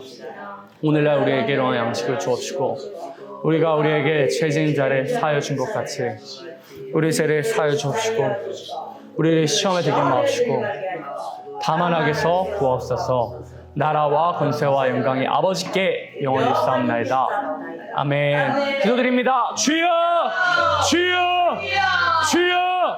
오늘날 우리에게 일어나는 양식을 주옵시고 우리가 우리에게 죄진 자를 사하여 준 것 같이 우리 죄를 사하여 주옵시고 우리를 시험에 들게 마옵시고 다만 악에서 구하옵소서. 나라와 권세와 영광이 아버지께 영원히 싸움나이다. 아멘. 기도드립니다. 주여! 주여! 주여!